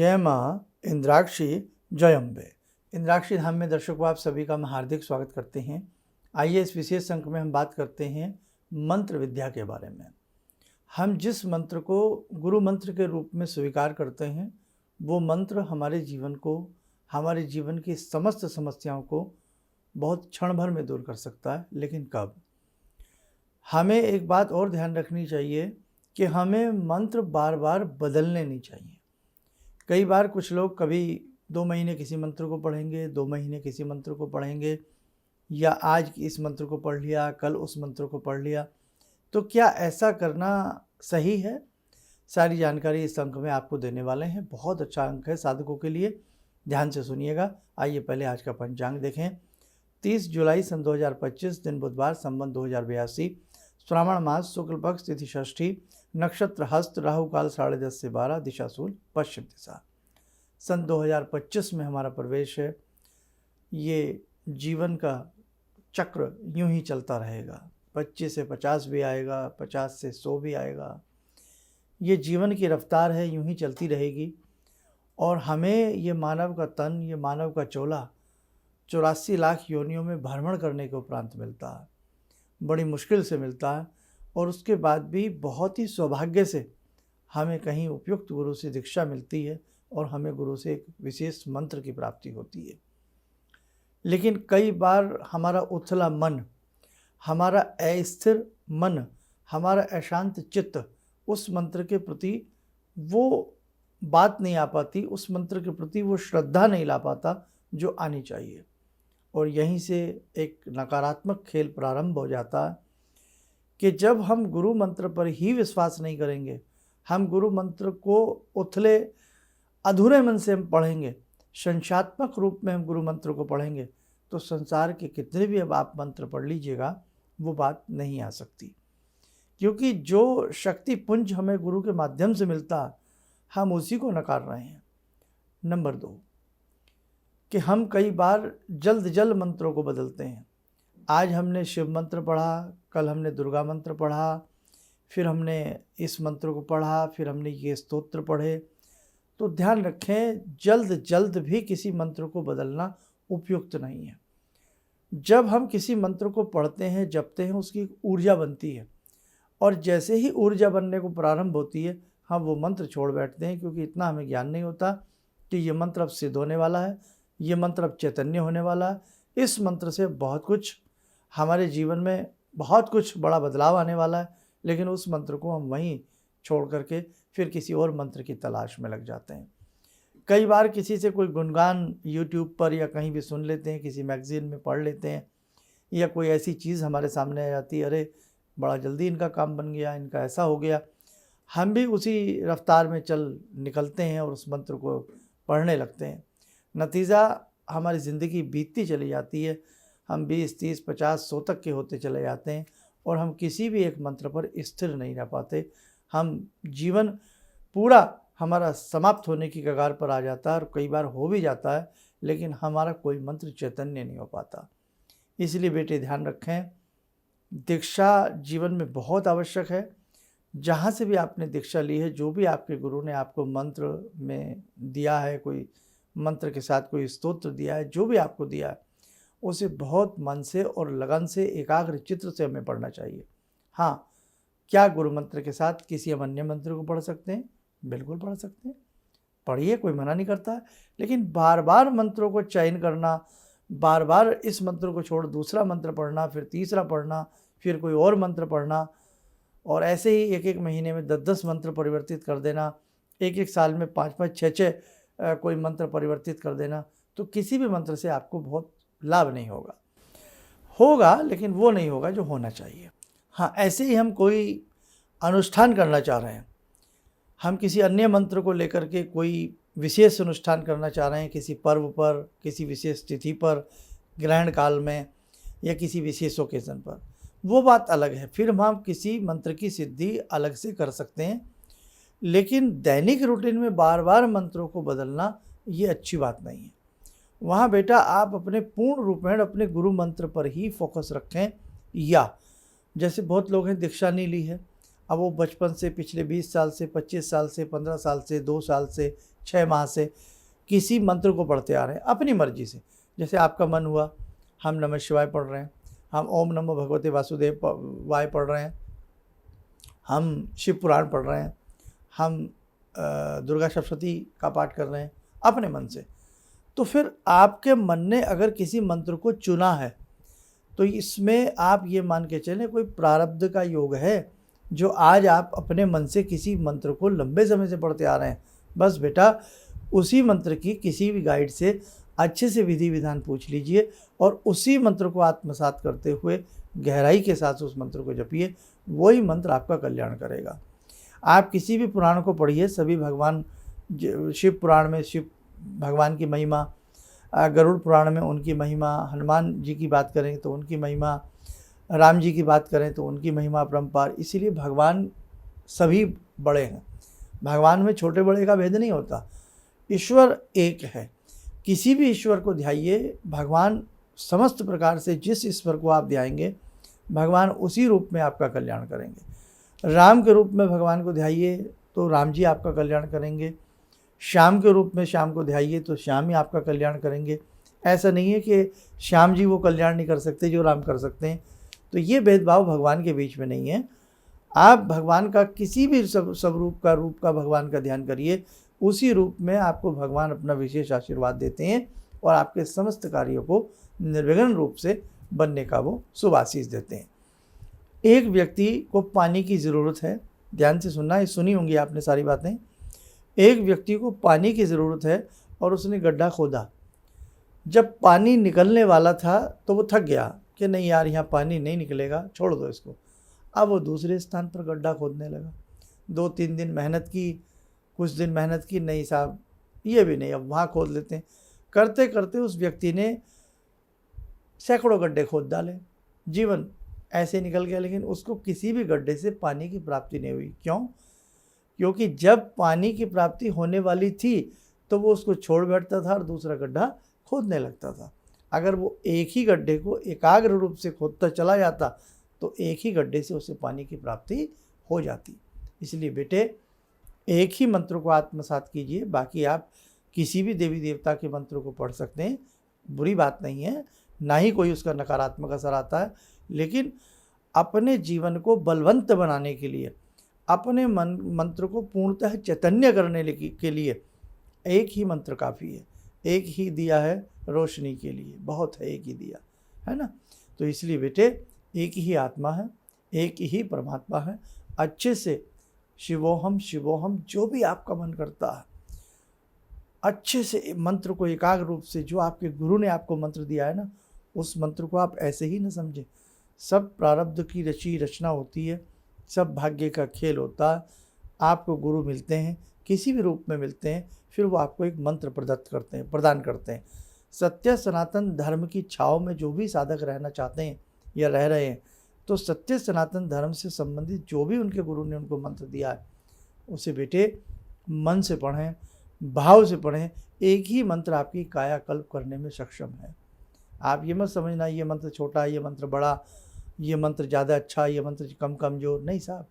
जय माँ इंद्राक्षी जय अम्बे। इंद्राक्षी धाम में दर्शकों आप सभी का हम हार्दिक स्वागत करते हैं। आइए इस विशेष अंक में हम बात करते हैं मंत्र विद्या के बारे में। हम जिस मंत्र को गुरु मंत्र के रूप में स्वीकार करते हैं वो मंत्र हमारे जीवन को, हमारे जीवन की समस्त समस्याओं को बहुत क्षण भर में दूर कर सकता है। लेकिन कब? हमें एक बात और ध्यान रखनी चाहिए कि हमें मंत्र बार बार बदलने नहीं चाहिए। कई बार कुछ लोग कभी 2 महीने किसी मंत्र को पढ़ेंगे, 2 महीने किसी मंत्र को पढ़ेंगे, या आज इस मंत्र को पढ़ लिया, कल उस मंत्र को पढ़ लिया। तो क्या ऐसा करना सही है? सारी जानकारी इस अंक में आपको देने वाले हैं। बहुत अच्छा अंक है साधकों के लिए, ध्यान से सुनिएगा। आइए पहले आज का पंचांग देखें। 30 जुलाई सन 2025 दिन बुधवार, संवत 2082, श्रावण मास, शुक्ल पक्ष, तिथि षष्ठी, नक्षत्र हस्त, राहु काल 10:30 से 12, दिशा शूल पश्चिम दिशा। सन 2025 में हमारा प्रवेश है। ये जीवन का चक्र यूं ही चलता रहेगा। 25 से 50 भी आएगा, 50 से 100 भी आएगा। ये जीवन की रफ्तार है, यूं ही चलती रहेगी। और हमें ये मानव का तन, ये मानव का चोला 84 लाख योनियों में भ्रमण करने के उपरांत मिलता है। बड़ी मुश्किल से मिलता है, और उसके बाद भी बहुत ही सौभाग्य से हमें कहीं उपयुक्त गुरु से दीक्षा मिलती है और हमें गुरु से एक विशेष मंत्र की प्राप्ति होती है। लेकिन कई बार हमारा उथला मन, हमारा अस्थिर मन, हमारा अशांत चित्त उस मंत्र के प्रति वो बात नहीं आ पाती, उस मंत्र के प्रति वो श्रद्धा नहीं ला पाता जो आनी चाहिए। और यहीं से एक नकारात्मक खेल प्रारंभ हो जाता है कि जब हम गुरु मंत्र पर ही विश्वास नहीं करेंगे, हम गुरु मंत्र को उथले अधूरे मन से हम पढ़ेंगे, संख्यात्मक रूप में हम गुरु मंत्र को पढ़ेंगे, तो संसार के कितने भी अब आप मंत्र पढ़ लीजिएगा वो बात नहीं आ सकती। क्योंकि जो शक्ति पुंज हमें गुरु के माध्यम से मिलता है, हम उसी को नकार रहे हैं। नंबर 2 कि हम कई बार जल्द मंत्रों को बदलते हैं। आज हमने शिव मंत्र पढ़ा, कल हमने दुर्गा मंत्र पढ़ा, फिर हमने इस मंत्र को पढ़ा, फिर हमने ये स्तोत्र पढ़े। तो ध्यान रखें, जल्द भी किसी मंत्र को बदलना उपयुक्त नहीं है। जब हम किसी मंत्र को पढ़ते हैं, जपते हैं, उसकी ऊर्जा बनती है, और जैसे ही ऊर्जा बनने को प्रारंभ होती है हम वो मंत्र छोड़ बैठते हैं, क्योंकि इतना हमें ज्ञान नहीं होता कि ये मंत्र अब सिद्ध होने वाला है, ये मंत्र अब चैतन्य होने वाला है, इस मंत्र से बहुत कुछ हमारे जीवन में, बहुत कुछ बड़ा बदलाव आने वाला है। लेकिन उस मंत्र को हम वहीं छोड़ करके फिर किसी और मंत्र की तलाश में लग जाते हैं। कई बार किसी से कोई गुणगान यूट्यूब पर या कहीं भी सुन लेते हैं, किसी मैगज़ीन में पढ़ लेते हैं, या कोई ऐसी चीज़ हमारे सामने आ जाती है, अरे बड़ा जल्दी इनका काम बन गया, इनका ऐसा हो गया। हम भी उसी रफ्तार में चल निकलते हैं और उस मंत्र को पढ़ने लगते हैं। नतीजा हमारी ज़िंदगी बीतती चली जाती है। हम 20, 30, 50, 100 तक के होते चले जाते हैं और हम किसी भी एक मंत्र पर स्थिर नहीं रह पाते। हम जीवन पूरा हमारा समाप्त होने की कगार पर आ जाता है, और कई बार हो भी जाता है, लेकिन हमारा कोई मंत्र चैतन्य नहीं हो पाता। इसलिए बेटे ध्यान रखें, दीक्षा जीवन में बहुत आवश्यक है। जहाँ से भी आपने दीक्षा ली है, जो भी आपके गुरु ने आपको मंत्र में दिया है, कोई मंत्र के साथ कोई स्तोत्र दिया है, जो भी आपको दिया है, उसे बहुत मन से और लगन से, एकाग्र चित्र से हमें पढ़ना चाहिए। हाँ, क्या गुरु मंत्र के साथ किसी हम अन्य मंत्र को पढ़ सकते हैं? बिल्कुल पढ़ सकते हैं, पढ़िए, कोई मना नहीं करता है। लेकिन बार बार मंत्रों को चयन करना, बार बार इस मंत्र को छोड़ दूसरा मंत्र पढ़ना, फिर तीसरा पढ़ना, फिर कोई और मंत्र पढ़ना, और ऐसे ही 1 महीने में 10 मंत्र परिवर्तित कर देना, 1 साल में 5 6 कोई मंत्र परिवर्तित कर देना, तो किसी भी मंत्र से आपको बहुत लाभ नहीं होगा, लेकिन वो नहीं होगा जो होना चाहिए। हाँ, ऐसे ही हम कोई अनुष्ठान करना चाह रहे हैं, हम किसी अन्य मंत्र को लेकर के कोई विशेष अनुष्ठान करना चाह रहे हैं, किसी पर्व पर, किसी विशेष तिथि पर, ग्रहण काल में, या किसी विशेष ओकेज़न पर, वो बात अलग है। फिर हम किसी मंत्र की सिद्धि अलग से कर सकते हैं। लेकिन दैनिक रूटीन में बार बार मंत्रों को बदलना ये अच्छी बात नहीं है। वहाँ बेटा आप अपने पूर्ण रूप में अपने गुरु मंत्र पर ही फोकस रखें। या जैसे बहुत लोग हैं, दीक्षा नहीं ली है, अब वो बचपन से, पिछले 20 साल से, 25 साल से, 15 साल से, 2 साल से 6 माह से किसी मंत्र को पढ़ते आ रहे हैं अपनी मर्जी से। जैसे आपका मन हुआ, हम नमः शिवाय पढ़ रहे हैं, हम ओम नमो भगवते वासुदेव वाय पढ़ रहे हैं, हम शिव पुराण पढ़ रहे हैं, हम दुर्गा सप्तशती का पाठ कर रहे हैं अपने मन से। तो फिर आपके मन ने अगर किसी मंत्र को चुना है तो इसमें आप ये मान के चलें कोई प्रारब्ध का योग है जो आज आप अपने मन से किसी मंत्र को लंबे समय से पढ़ते आ रहे हैं। बस बेटा उसी मंत्र की किसी भी गाइड से अच्छे से विधि विधान पूछ लीजिए और उसी मंत्र को आत्मसात करते हुए गहराई के साथ उस मंत्र को जपिए, वही मंत्र आपका कल्याण करेगा। आप किसी भी पुराण को पढ़िए, सभी भगवान, शिव पुराण में शिव भगवान की महिमा, गरुड़ पुराण में उनकी महिमा, हनुमान जी की बात करें तो उनकी महिमा, राम जी की बात करें तो उनकी महिमा अपरंपार। इसीलिए भगवान सभी बड़े हैं, भगवान में छोटे बड़े का भेद नहीं होता, ईश्वर एक है। किसी भी ईश्वर को ध्याइए, भगवान समस्त प्रकार से जिस ईश्वर को आप ध्याएंगे भगवान उसी रूप में आपका कल्याण करेंगे। राम के रूप में भगवान को ध्याइए तो राम जी आपका कल्याण करेंगे, श्याम के रूप में श्याम को ध्याइए तो श्याम ही आपका कल्याण करेंगे। ऐसा नहीं है कि श्याम जी वो कल्याण नहीं कर सकते जो राम कर सकते हैं। तो ये भेदभाव भगवान के बीच में नहीं है। आप भगवान का किसी भी स्वरूप का भगवान का ध्यान करिए, उसी रूप में आपको भगवान अपना विशेष आशीर्वाद देते हैं और आपके समस्त कार्यों को निर्विघ्न रूप से बनने का वो शुभ आशीष देते हैं। एक व्यक्ति को पानी की ज़रूरत है, ध्यान से सुनना, ये सुनी होंगी आपने सारी बातें। एक व्यक्ति को पानी की ज़रूरत है और उसने गड्ढा खोदा। जब पानी निकलने वाला था तो वो थक गया कि नहीं यार यहाँ पानी नहीं निकलेगा, छोड़ दो इसको। अब वो दूसरे स्थान पर गड्ढा खोदने लगा। 2-3 दिन मेहनत की, कुछ दिन मेहनत की, नहीं साहब ये भी नहीं, अब वहाँ खोद लेते हैं। करते करते उस व्यक्ति ने सैकड़ों गड्ढे खोद डाले, जीवन ऐसे निकल गया, लेकिन उसको किसी भी गड्ढे से पानी की प्राप्ति नहीं हुई। क्यों? क्योंकि जब पानी की प्राप्ति होने वाली थी तो वो उसको छोड़ बैठता था और दूसरा गड्ढा खोदने लगता था। अगर वो एक ही गड्ढे को एकाग्र रूप से खोदता चला जाता तो एक ही गड्ढे से उसे पानी की प्राप्ति हो जाती। इसलिए बेटे एक ही मंत्र को आत्मसात कीजिए, बाकी आप किसी भी देवी देवता के मंत्र को पढ़ सकते हैं, बुरी बात नहीं है, ना ही कोई उसका नकारात्मक असर आता है। लेकिन अपने जीवन को बलवंत बनाने के लिए, अपने मंत्र को पूर्णतः चैतन्य करने के लिए एक ही मंत्र काफ़ी है। एक ही दिया है रोशनी के लिए, बहुत है एक ही दिया, है ना। तो इसलिए बेटे एक ही आत्मा है, एक ही परमात्मा है। अच्छे से शिवोहम शिवोहम जो भी आपका मन करता है, अच्छे से मंत्र को एकाग्र रूप से, जो आपके गुरु ने आपको मंत्र दिया है ना, उस मंत्र को आप ऐसे ही न समझें। सब प्रारब्ध की रचना होती है, सब भाग्य का खेल होता है। आपको गुरु मिलते हैं, किसी भी रूप में मिलते हैं, फिर वो आपको एक मंत्र प्रदान करते हैं। सत्य सनातन धर्म की छाव में जो भी साधक रहना चाहते हैं या रह रहे हैं, तो सत्य सनातन धर्म से संबंधित जो भी उनके गुरु ने उनको मंत्र दिया है उसे बेटे मन से पढ़ें, भाव से पढ़ें। एक ही मंत्र आपकी कायाकल्प करने में सक्षम है। आप ये मत समझना ये मंत्र छोटा, ये मंत्र बड़ा, ये मंत्र ज़्यादा अच्छा, ये मंत्र कम कमज़ोर। नहीं साहब,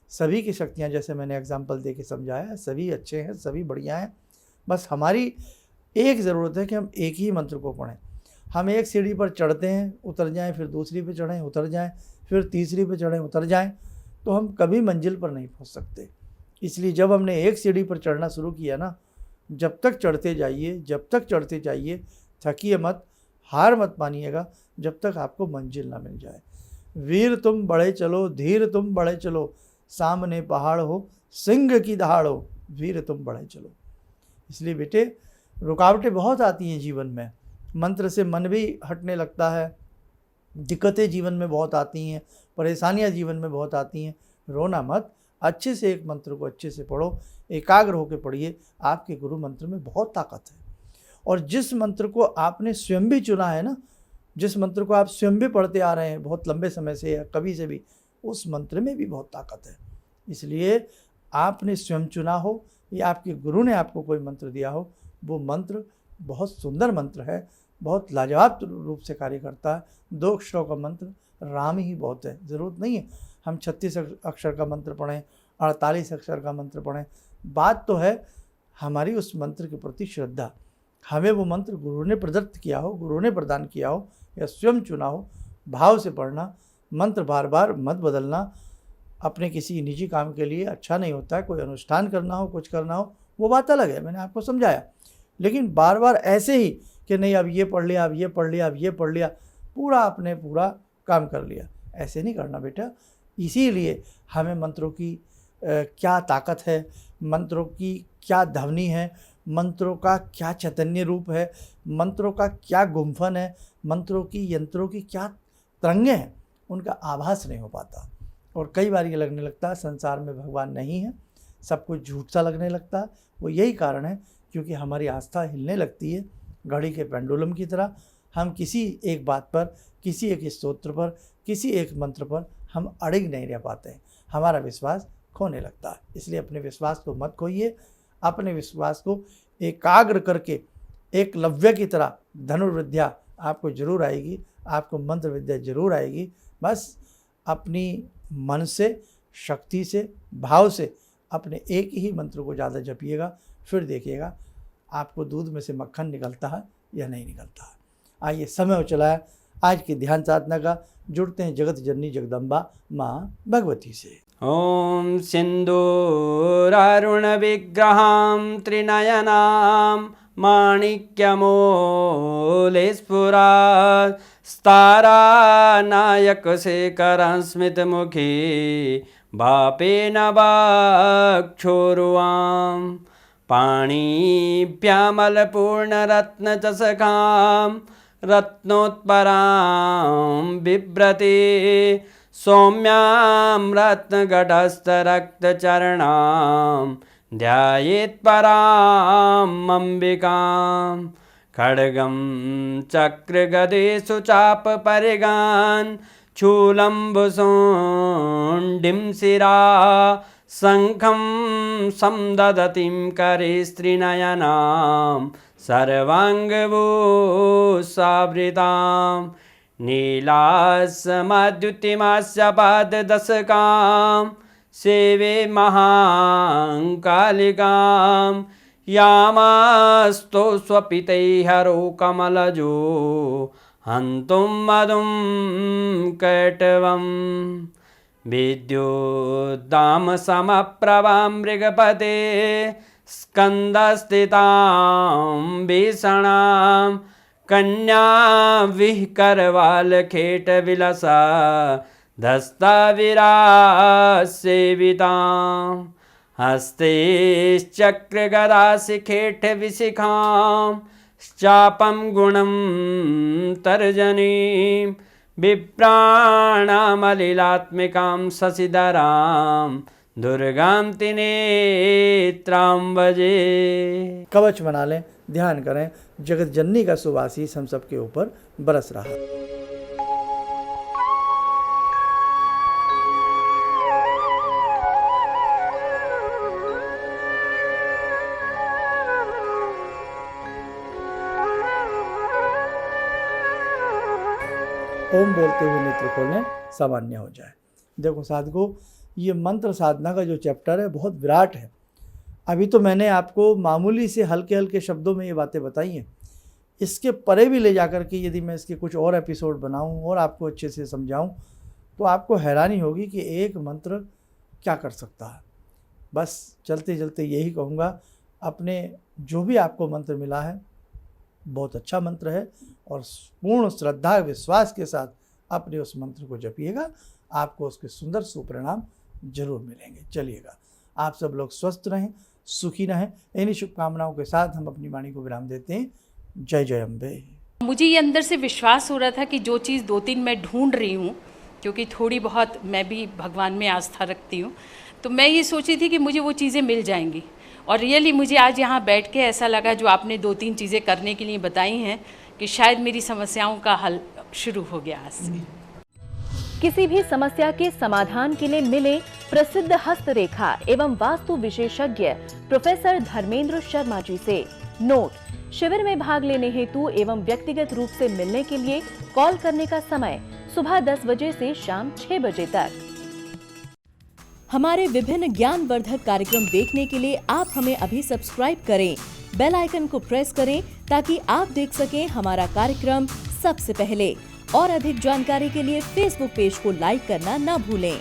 सभी की शक्तियाँ, जैसे मैंने एग्जाम्पल दे के समझाया, सभी अच्छे हैं, सभी बढ़िया हैं। बस हमारी एक ज़रूरत है कि हम एक ही मंत्र को पढ़ें। हम एक सीढ़ी पर चढ़ते हैं, उतर जाएं, फिर दूसरी पे चढ़ें, उतर जाएं, फिर तीसरी पे चढ़ें, उतर जाएं, तो हम कभी मंजिल पर नहीं पहुंच सकते। इसलिए जब हमने एक सीढ़ी पर चढ़ना शुरू किया ना, जब तक चढ़ते जाइए, थकिए मत, हार मत मानिएगा, जब तक आपको मंजिल ना मिल जाए। वीर तुम बढ़े चलो, धीर तुम बढ़े चलो, सामने पहाड़ हो, सिंह की दहाड़ हो, वीर तुम बढ़े चलो। इसलिए बेटे रुकावटें बहुत आती हैं जीवन में, मंत्र से मन भी हटने लगता है, दिक्कतें जीवन में बहुत आती हैं, परेशानियां जीवन में बहुत आती हैं। रोना मत, अच्छे से एक मंत्र को अच्छे से पढ़ो, एकाग्र होकर पढ़िए। आपके गुरु मंत्र में बहुत ताकत है। और जिस मंत्र को आपने स्वयं भी चुना है ना, जिस मंत्र को आप स्वयं भी पढ़ते आ रहे हैं बहुत लंबे समय से या कभी से भी, उस मंत्र में भी बहुत ताकत है। इसलिए आपने स्वयं चुना हो या आपके गुरु ने आपको कोई मंत्र दिया हो, वो मंत्र बहुत सुंदर मंत्र है, बहुत लाजवाब रूप से कार्य करता है। 2 अक्षरों का मंत्र राम ही बहुत है। ज़रूरत नहीं है हम 36 अक्षर का मंत्र पढ़ें, 48 अक्षर का मंत्र पढ़ें। बात तो है हमारी उस मंत्र के प्रति श्रद्धा, हमें वो मंत्र गुरु ने प्रदत्त किया हो, गुरु ने प्रदान किया हो या स्वयं चुना हो, भाव से पढ़ना, मंत्र बार बार मत बदलना। अपने किसी निजी काम के लिए अच्छा नहीं होता है, कोई अनुष्ठान करना हो, कुछ करना हो, वो बात अलग है, मैंने आपको समझाया। लेकिन बार बार ऐसे ही कि नहीं अब ये पढ़ लिया, अब ये पढ़ लिया, अब ये पढ़ लिया, पूरा आपने पूरा काम कर लिया, ऐसे नहीं करना बेटा। इसीलिए हमें मंत्रों की क्या ताकत है, मंत्रों की क्या ध्वनि है, मंत्रों का क्या चैतन्य रूप है, मंत्रों का क्या गुम्फन है, मंत्रों की यंत्रों की क्या तरंगे हैं, उनका आभास नहीं हो पाता। और कई बार ये लगने लगता है संसार में भगवान नहीं है, सब कुछ झूठ सा लगने लगता है। वो यही कारण है क्योंकि हमारी आस्था हिलने लगती है घड़ी के पेंडुलम की तरह। हम किसी एक बात पर, किसी एक स्तोत्र पर, किसी एक मंत्र पर हम अड़िग नहीं रह पाते हैं, हमारा विश्वास खोने लगता है। इसलिए अपने विश्वास को मत खोइए, अपने विश्वास को एकाग्र करके एकलव्य की तरह धनुर्विद्या आपको जरूर आएगी, आपको मंत्र विद्या जरूर आएगी। बस अपनी मन से, शक्ति से, भाव से अपने एक ही मंत्र को ज़्यादा जपिएगा, फिर देखिएगा आपको दूध में से मक्खन निकलता है या नहीं निकलता है। आइए, समय हो चला है आज की ध्यान साधना का। जुड़ते हैं जगत जननी जगदम्बा माँ भगवती से। ॐ सिन्दूरारुण विग्रहां त्रिनयनां माणिक्यमूले स्फुरात् स्तारानायकशेखरं स्मितमुखी भापेन वाक्छोरुवां पाणिभ्यामलपूर्णरत्नचषकां रत्नोत्परां बिभ्रति सौम्यां रत्नगटस्थरक्तचरणां ध्यायेत् पराम् अम्बिकां खड्गं चक्रगदेषु चापपरिगान् शूलम्बुशोण्डिं शिरा शङ्खं समदधतीं करे स्त्रीनयनां सर्वाङ्गभूषावृतां नीलासमद्युतिमास्य पाददशकां सेवे महाकालिकां यामास्तो स्वपितैहरो कमलजो हन्तुं मधुं कैटवं विद्युद्दामसमप्रभां मृगपते स्कन्दस्थितां भीषणां कन्या विहकरवालखेटविलसा धस्ताविरासेवितां हस्तेश्चक्रगदाशिखेटविशिखां चापं गुणं तर्जनीं विप्राणामलिलात्मिकां शशिधरां दुर्गां त्रिनेत्रां भजे। कवच बना लें, ध्यान करें, जगत जननी का शुभ आशीष हम सबके ऊपर बरस रहा है। ओम बोलते हुए नेत्र खोलें, सामान्य हो जाए। देखो साधकों, ये मंत्र साधना का जो चैप्टर है बहुत विराट है। अभी तो मैंने आपको मामूली से हल्के हल्के शब्दों में ये बातें बताई हैं। इसके परे भी ले जाकर के यदि मैं इसके कुछ और एपिसोड बनाऊं और आपको अच्छे से समझाऊं तो आपको हैरानी होगी कि एक मंत्र क्या कर सकता है। बस चलते चलते यही कहूँगा, अपने जो भी आपको मंत्र मिला है बहुत अच्छा मंत्र है और पूर्ण श्रद्धा विश्वास के साथ अपने उस मंत्र को जपिएगा, आपको उसके सुंदर सुपरिणाम जरूर मिलेंगे। चलिएगा, आप सब लोग स्वस्थ रहें, सुखी रहें। इन्हीं शुभकामनाओं के साथ हम अपनी वाणी को विराम देते हैं। जय जय अम्बे। मुझे ये अंदर से विश्वास हो रहा था कि जो चीज़ 2-3 मैं ढूंढ रही हूँ, क्योंकि थोड़ी बहुत मैं भी भगवान में आस्था रखती हूँ, तो मैं ये सोची थी कि मुझे वो चीज़ें मिल जाएंगी। और रियली मुझे आज यहाँ बैठ के ऐसा लगा, जो आपने 2-3 चीज़ें करने के लिए बताई हैं, कि शायद मेरी समस्याओं का हल शुरू हो गया आज से। किसी भी समस्या के समाधान के लिए मिले प्रसिद्ध हस्तरेखा एवं वास्तु विशेषज्ञ प्रोफेसर धर्मेंद्र शर्मा जी से। नोट: शिविर में भाग लेने हेतु एवं व्यक्तिगत रूप से मिलने के लिए कॉल करने का समय सुबह 10 बजे से शाम 6 बजे तक। हमारे विभिन्न ज्ञानवर्धक कार्यक्रम देखने के लिए आप हमें अभी सब्सक्राइब करें, बेल आइकन को प्रेस करें ताकि आप देख सकें हमारा कार्यक्रम सबसे पहले। और अधिक जानकारी के लिए फेसबुक पेज को लाइक करना न भूलें।